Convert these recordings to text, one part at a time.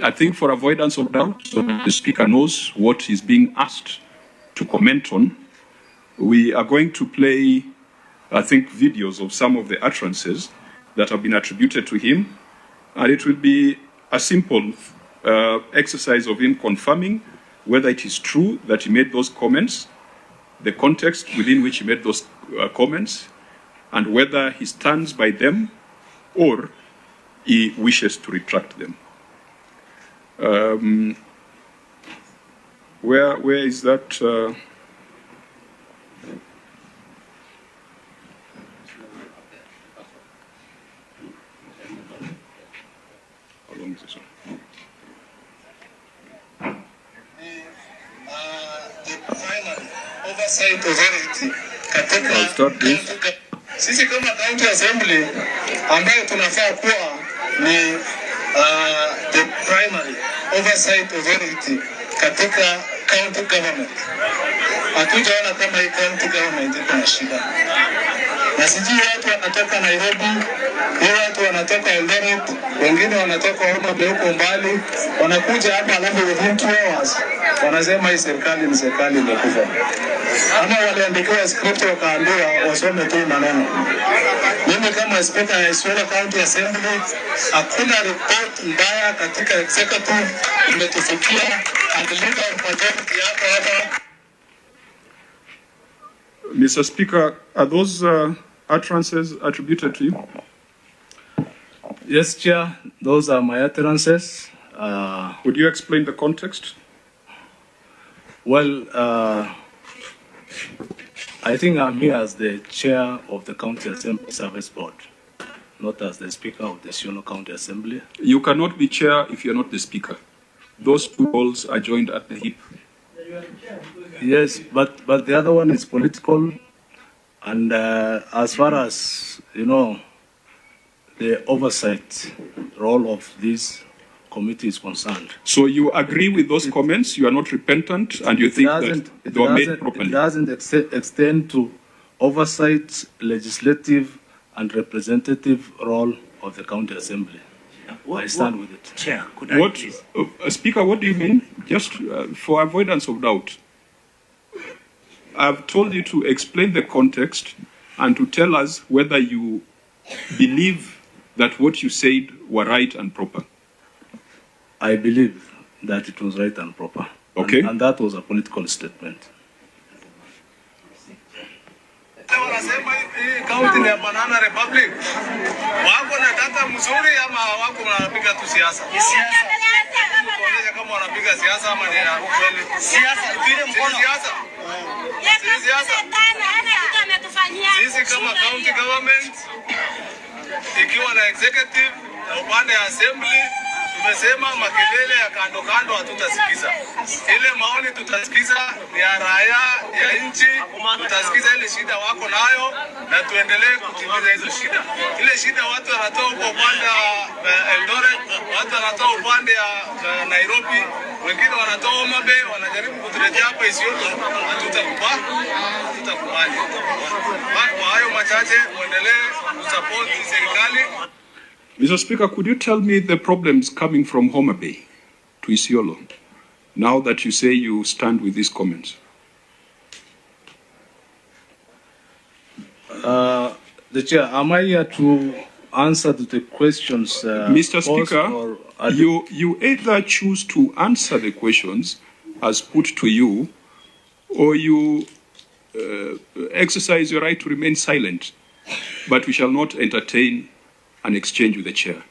I think for avoidance of doubt, so the speaker knows what he's being asked to comment on, we are going to play, I think, videos of some of the utterances that have been attributed to him, and it will be a simple exercise of him confirming whether it is true that he made those comments, the context within which he made those comments, and whether he stands by them or he wishes to retract them. Where is that? How long is this one? The primary oversight authority katika I'll start this. sisi kama county assembly ambayo tunafaa kuwa ni the primary oversight authority katika county government. Hatujaona kama hii county government iko na shida. Na sijui watu wanatoka Nairobi, watu wanatoka Eldoret, wengine wanatoka Roba huko mbali, wanakuja hapa alafu within 2 hours wanasema hii serikali ni serikali imekufa. Ama waliandikiwa script wakaambiwa wasome tu maneno. Mimi kama speaker ya Isiolo County Assembly, hakuna report mbaya katika executive imetufikia and leader of majority hapa. Mr. Speaker, are those utterances attributed to you? Yes, Chair, those are my utterances. Would you explain the context? Well, I think I'm here as the chair of the County Assembly Service Board, not as the Speaker of the Isiolo County Assembly. You cannot be chair if you're not the speaker. Those two roles are joined at the hip. Yes, but the other one is political, and as far as, you know, the oversight role of this committee is concerned. So you agree with those comments? You are not repentant, and you think that they were made properly? It doesn't extend to oversight, legislative, and representative role of the County Assembly. I stand with it. Chair, could I please? Speaker, what do you mean? Just for avoidance of doubt. I've told you to explain the context and to tell us whether you believe that what you said were right and proper. I believe that it was right and proper. Okay. And that was a political statement. Wanasema hii county ni ya Banana Republic. Wako na data mzuri ama wako wanapiga tu siasa? Siasa. Tuonyeshe kama wanapiga siasa ama ni kweli. Siasa, vile mkono. Siasa. Siasa. Sisi kama county government ikiwa na executive na upande ya assembly tumesema makelele ya kando kando hatutasikiza. Ile maoni tutasikiza ni ya raia ya nchi, tutasikiza ile shida wako nayo na tuendelee kutimiza hizo shida. Ile shida watu wanatoa huko upande wa Eldoret, watu wanatoa upande ya Nairobi, wengine wanatoa Homa Bay, wanajaribu kutuletea hapa Isiolo, hatutakubali. Kwa hayo machache muendelee kusupport serikali. Mr. Speaker, could you tell me the problems coming from Homa Bay to Isiolo, now that you say you stand with these comments? The Chair, am I here to answer to the questions? Mr. Speaker, you either choose to answer the questions as put to you, or you exercise your right to remain silent, but we shall not entertain an exchange with the chair.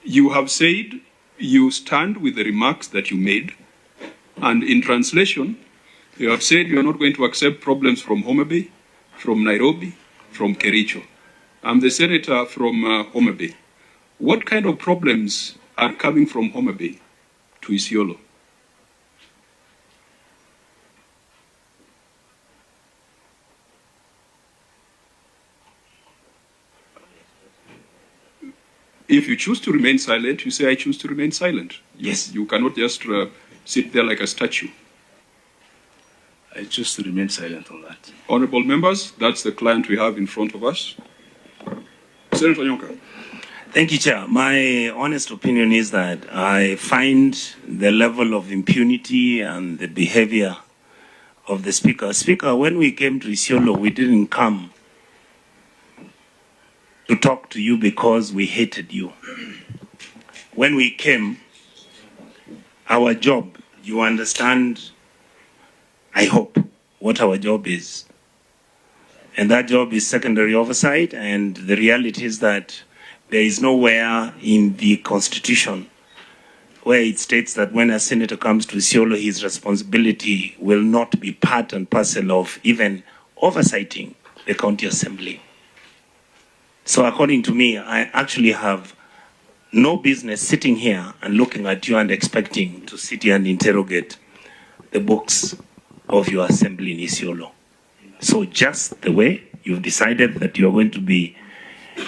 You have said you stand with the remarks that you made, and in translation, you have said you are not going to accept problems from Homa Bay, from Nairobi, from Kericho. I'm the senator from Homa Bay. What kind of problems are coming from Homa Bay to Isiolo? If you choose to remain silent, you say, I choose to remain silent. Yes. You cannot just sit there like a statue. I choose to remain silent on that. Honorable members, that's the client we have in front of us. Senator Nyonka. Thank you, Chair. My honest opinion is that I find the level of impunity and the behavior of the Speaker. Speaker, when we came to Isiolo, we didn't come to talk to you because we hated you. When we came, our job, you understand, I hope, what our job is. And that job is secondary oversight, and the reality is that there is nowhere in the Constitution where it states that when a senator comes to Isiolo, his responsibility will not be part and parcel of even oversighting the county assembly. So according to me, I actually have no business sitting here and looking at you and expecting to sit here and interrogate the books of your assembly in Isiolo. So just the way you've decided that you're going to be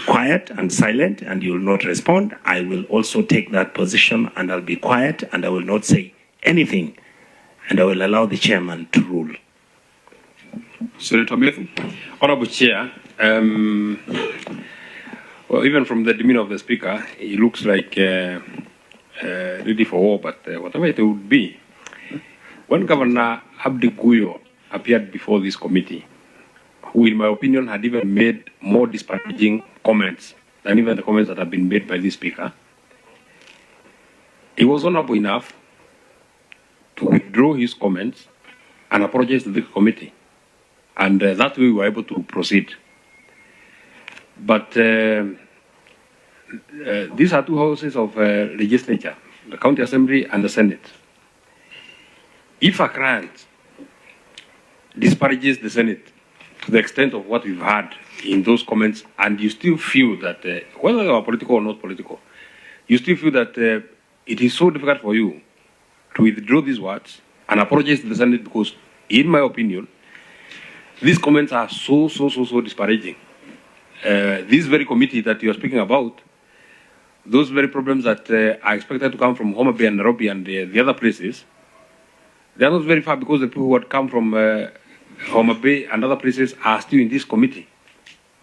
quiet and silent and you will not respond, I will also take that position and I'll be quiet and I will not say anything and I will allow the chairman to rule. Senator Matthew. Honorable Chair, well, even from the demeanor of the Speaker, he looks like ready for war, but whatever it would be. When Governor Abdi Guyo appeared before this committee, who in my opinion had even made more disparaging comments than even the comments that have been made by the Speaker, he was honorable enough to withdraw his comments and apologize to the committee. And that way we were able to proceed. But these are two houses of legislature, the County Assembly and the Senate. If a client disparages the Senate to the extent of what we've had in those comments, and you still feel that, whether you are political or not political, you still feel that it is so difficult for you to withdraw these words and apologize to the Senate because, in my opinion, these comments are so disparaging. This very committee that you are speaking about, those very problems that are expected to come from Mohamed and Roba and the other places, they are not very far because the people who had come from Mohamed and other places are still in this committee.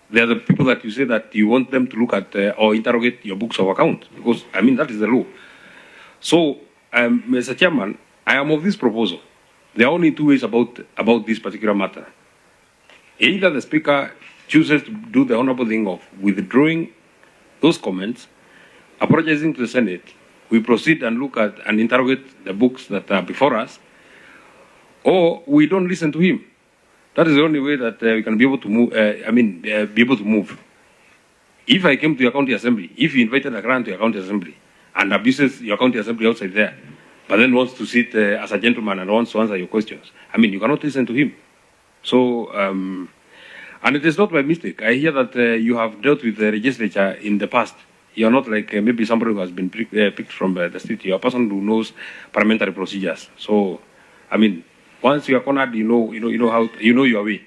They are the people that you say that you want them to look at or interrogate your books of account, because, I mean, that is the law. So, Mr. Chairman, I am of this proposal. There are only two ways about this particular matter. Either the Speaker chooses to do the honorable thing of withdrawing those comments, apologizing to the Senate, we proceed and look at and interrogate the books that are before us, or we don't listen to him. That is the only way that we can be able to move. Be able to move. If I came to your county assembly, if you invited a grant to your county assembly and abuses your county assembly outside there, but then wants to sit as a gentleman and wants to answer your questions, I mean, you cannot listen to him. So, and it is not by mistake. I hear that you have dealt with the legislature in the past. You are not like maybe somebody who has been picked from the street. You are a person who knows parliamentary procedures. So, I mean, once you are cornered, you know your way.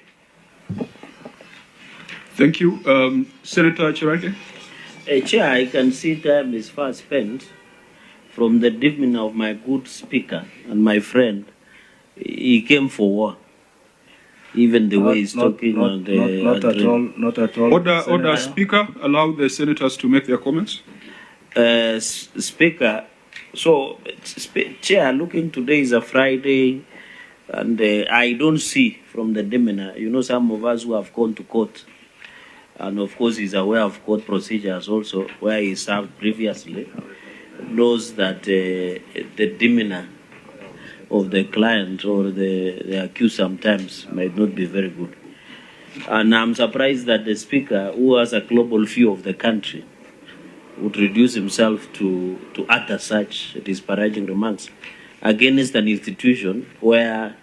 Thank you. Senator Chirake. Chair, I can see time is far spent. From the demeanor of my good speaker and my friend, he came for war. Even the way he's talking on the... Not at all. Order, Speaker. Allow the senators to make their comments. Speaker, so, Chair, looking today is a Friday, and I don't see from the demeanor, some of us who have gone to court, and of course he's aware of court procedures also, where he served previously, knows that the demeanor of the client or the accused sometimes might not be very good. And I'm surprised that the Speaker, who has a global view of the country, would reduce himself to utter such disparaging remarks against an institution where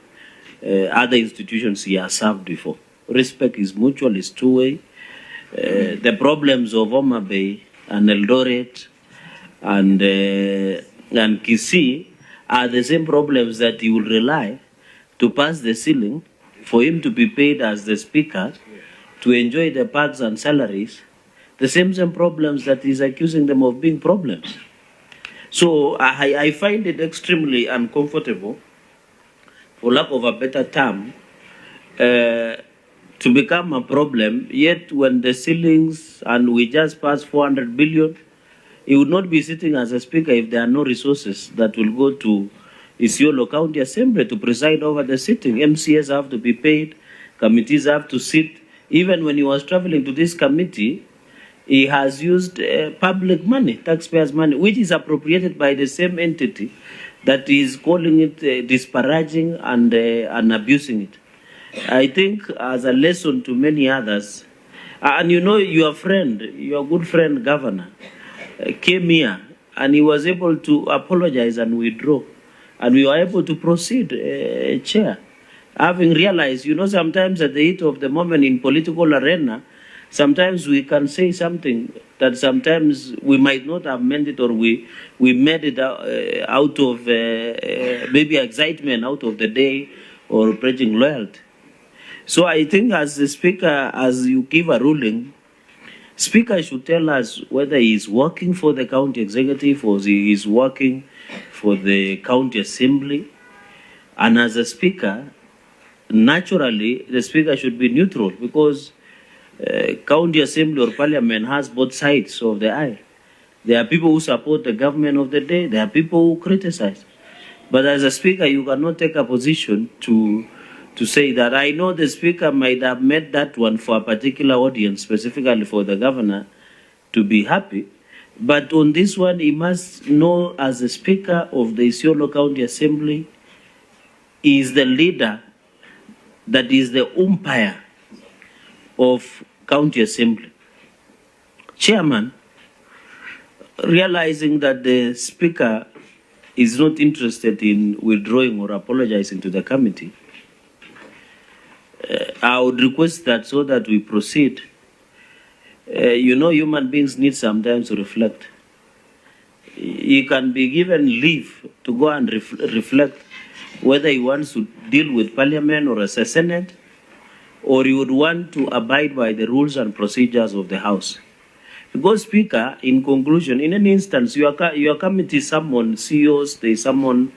other institutions he has served before. Respect is mutual, is two-way. The problems of Homa Bay and Eldoret and Kisii are the same problems that he will rely to pass the ceiling for him to be paid as the Speaker to enjoy the perks and salaries, the same problems that he's accusing them of being problems. So I find it extremely uncomfortable, for lack of a better term, to become a problem, yet when the ceilings, and we just passed 400 billion, He would not be sitting as a speaker if there are no resources that will go to Isiolo County Assembly to preside over the sitting. MCAs have to be paid, committees have to sit. Even when he was traveling to this committee, he has used public money, taxpayers' money, which is appropriated by the same entity that is calling it disparaging and abusing it. I think as a lesson to many others, and you know your friend, your good friend governor, came here and he was able to apologize and withdraw. And we were able to proceed, Chair. Having realized, you know, sometimes at the heat of the moment in political arena, sometimes we can say something that sometimes we might not have meant it, or we made it out of maybe excitement out of the day or pledging loyalty. So I think as the Speaker, as you give a ruling, Speaker should tell us whether he is working for the county executive or he is working for the county assembly. And as a Speaker, naturally, the Speaker should be neutral, because county assembly or parliament has both sides of the aisle. There are people who support the government of the day. There are people who criticize. But as a Speaker, you cannot take a position to say that. I know the Speaker might have made that one for a particular audience, specifically for the governor to be happy. But on this one, he must know, as the Speaker of the Isiolo County Assembly, he is the leader, that is the umpire of County Assembly. Chairman, realizing that the Speaker is not interested in withdrawing or apologizing to the committee, I would request that so that we proceed. You know, human beings need sometimes to reflect. He can be given leave to go and reflect whether he wants to deal with Parliament or as a Senate, or he would want to abide by the rules and procedures of the House. Because, Speaker, in conclusion, in any instance, your committee summon CEOs, they summon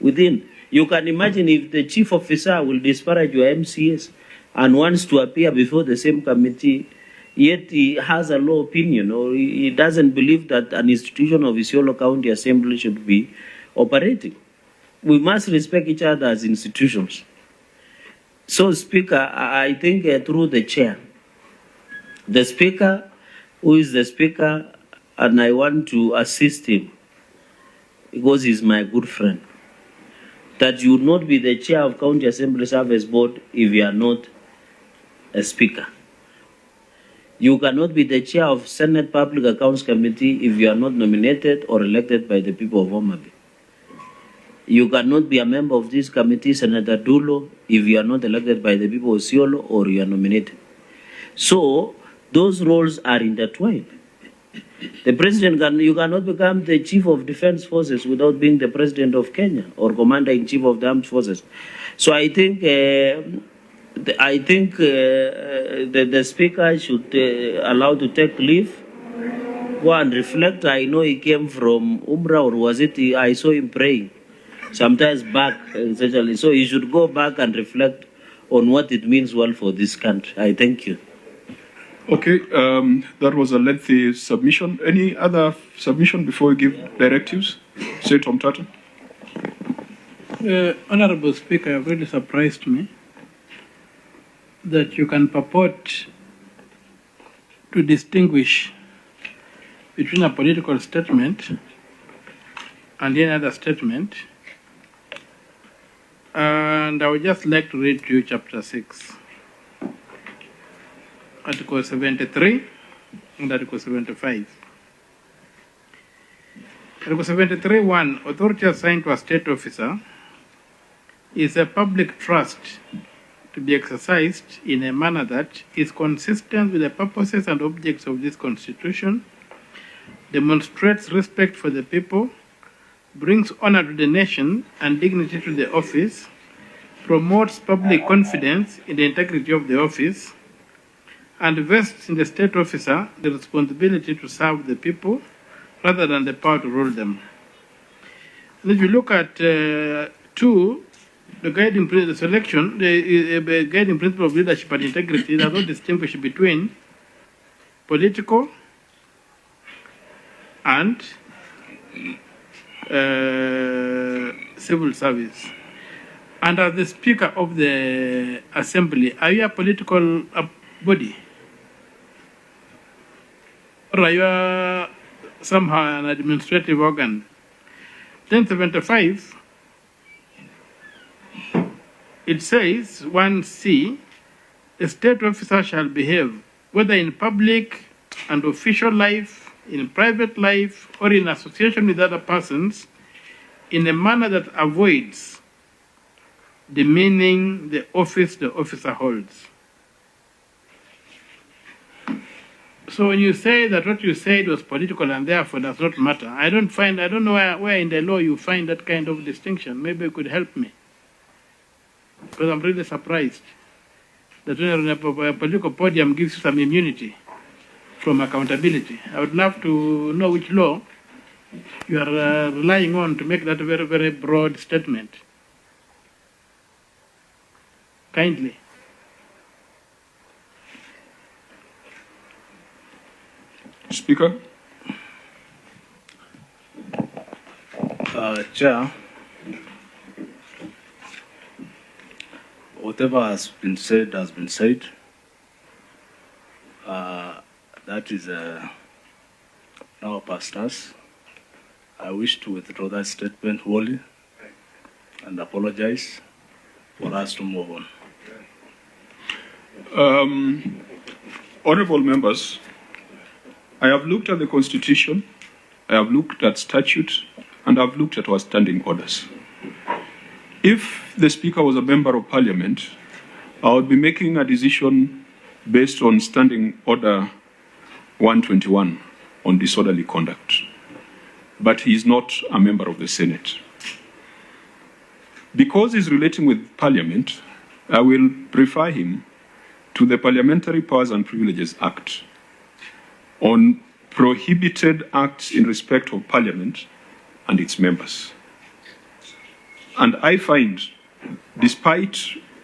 within. You can imagine if the chief officer will disparage your MCS and wants to appear before the same committee, yet he has a low opinion, or he doesn't believe that an institution of Isiolo County Assembly should be operating. We must respect each other as institutions. So, Speaker, I think through the chair, the Speaker, who is the Speaker, and I want to assist him, because he's my good friend, that you would not be the chair of County Assembly Service Board if you are not a Speaker. You cannot be the chair of Senate Public Accounts Committee if you are not nominated or elected by the people of Mohamed. You cannot be a member of this committee, Senator Dulo, if you are not elected by the people of Isiolo or you are nominated. So, those roles are intertwined. The president you cannot become the chief of defense forces without being the president of Kenya or commander-in-chief of the armed forces. So I think the Speaker should allow to take leave, go and reflect. I know he came from Umrah, or was it? I saw him praying sometimes back, essentially. So he should go back and reflect on what it means well for this country. I thank you. Okay, that was a lengthy submission. Any other submission before we give directives? Say Tom Tata. Honorable Speaker, you have really surprised me that you can purport to distinguish between a political statement and any other statement. And I would just like to read to you chapter 6. Article 73 and Article 75. Article 73(1), authority assigned to a state officer is a public trust to be exercised in a manner that is consistent with the purposes and objects of this Constitution, demonstrates respect for the people, brings honor to the nation and dignity to the office, promotes public confidence in the integrity of the office, and vests in the state officer the responsibility to serve the people rather than the power to rule them. And if you look at 2, the guiding selection, the guiding principle of leadership and integrity does not distinguish between political and civil service. And as the Speaker of the Assembly, are you a political body? Or are you somehow an administrative organ? 1075, it says, 1C, a state officer shall behave, whether in public and official life, in private life, or in association with other persons, in a manner that avoids demeaning the office the officer holds. So when you say that what you said was political and therefore does not matter, I don't know where in the law you find that kind of distinction. Maybe you could help me. Because I'm really surprised that when a political podium gives you some immunity from accountability. I would love to know which law you are relying on to make that very, very broad statement. Kindly. Speaker. Chair, whatever has been said has been said. That is now past us. I wish to withdraw that statement wholly and apologize for us to move on. Honorable members, I have looked at the Constitution, I have looked at statute, and I've looked at our standing orders. If the Speaker was a member of Parliament, I would be making a decision based on Standing Order 121 on disorderly conduct. But he is not a member of the Senate. Because he's relating with Parliament, I will refer him to the Parliamentary Powers and Privileges Act on prohibited acts in respect of Parliament and its members. And I find, despite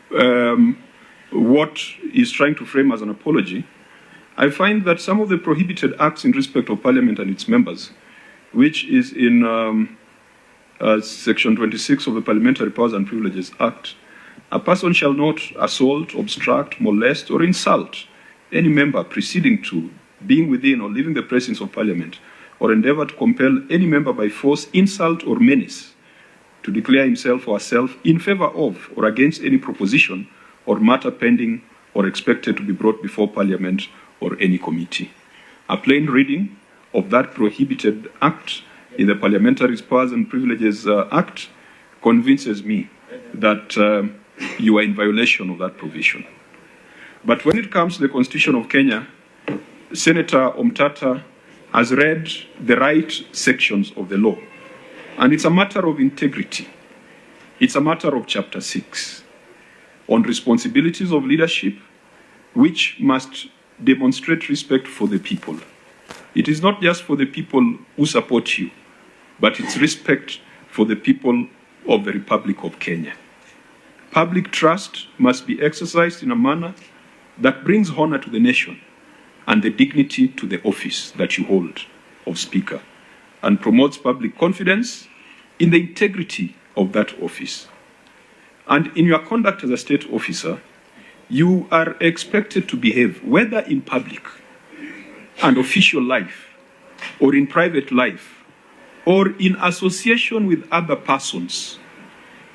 what he's trying to frame as an apology, I find that some of the prohibited acts in respect of Parliament and its members, which is in Section 26 of the Parliamentary Powers and Privileges Act, a person shall not assault, obstruct, molest, or insult any member preceding to, being within, or leaving the presence of Parliament, or endeavor to compel any member by force, insult, or menace to declare himself or herself in favor of or against any proposition or matter pending or expected to be brought before Parliament or any committee. A plain reading of that prohibited act in the Parliamentary Powers and Privileges Act convinces me that you are in violation of that provision. But when it comes to the Constitution of Kenya, Senator Omtata has read the right sections of the law. And it's a matter of integrity. It's a matter of Chapter 6 on responsibilities of leadership, which must demonstrate respect for the people. It is not just for the people who support you, but it's respect for the people of the Republic of Kenya. Public trust must be exercised in a manner that brings honor to the nation and the dignity to the office that you hold of Speaker, and promotes public confidence in the integrity of that office. And in your conduct as a state officer, you are expected to behave, whether in public and official life, or in private life, or in association with other persons,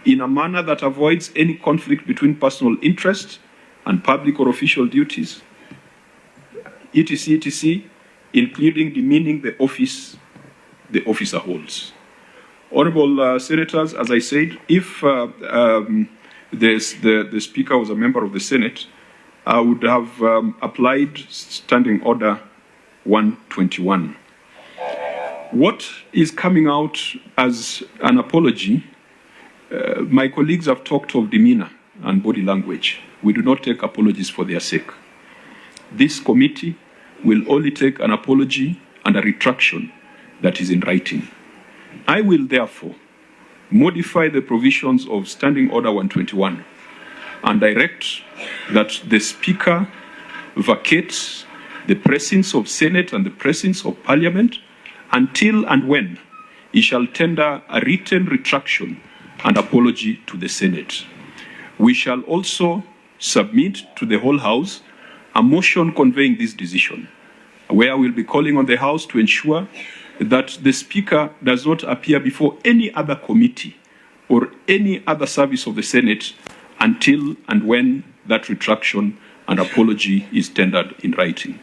in a manner that avoids any conflict between personal interest and public or official duties, etc., including demeaning the office the officer holds. Honorable Senators, as I said, if the Speaker was a member of the Senate, I would have applied Standing Order 121. What is coming out as an apology, my colleagues have talked of demeanor and body language. We do not take apologies for their sake. This committee will only take an apology and a retraction that is in writing. I will therefore modify the provisions of Standing Order 121 and direct that the Speaker vacates the presence of Senate and the presence of Parliament until and when he shall tender a written retraction and apology to the Senate. We shall also submit to the whole House a motion conveying this decision, where we'll be calling on the House to ensure that the Speaker does not appear before any other committee or any other service of the Senate until and when that retraction and apology is tendered in writing.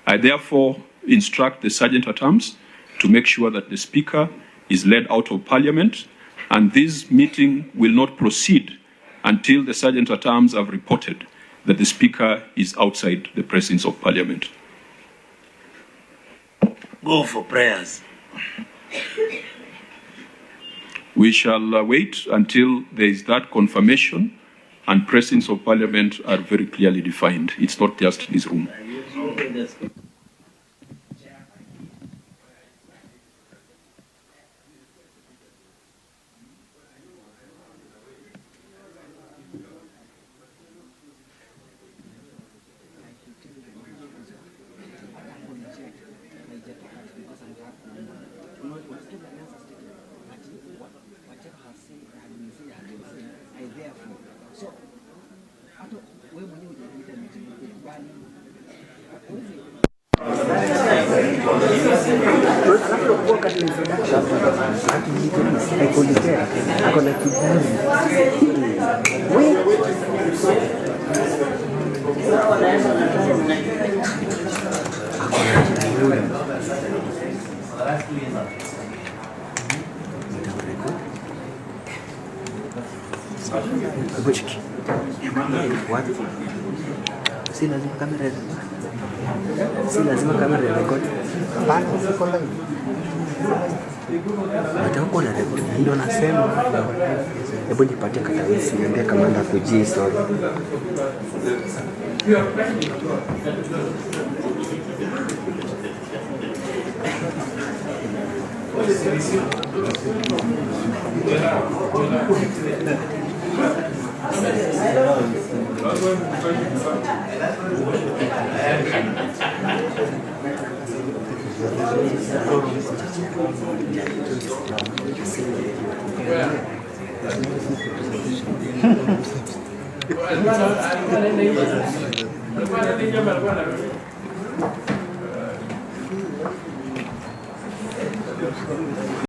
I therefore instruct the Sergeant-at-Arms to make sure that the Speaker is led out of Parliament, and this meeting will not proceed until the Sergeant-at-Arms have reported that the Speaker is outside the presence of Parliament. Go for prayers. We shall wait until there is that confirmation and presence of Parliament are very clearly defined. It's not just this room. Si lazima kamera record. Hapana, siko live. Nataka na record. Ndio nasema. Hebu nipatie katawisi niambie kamanda kujii story.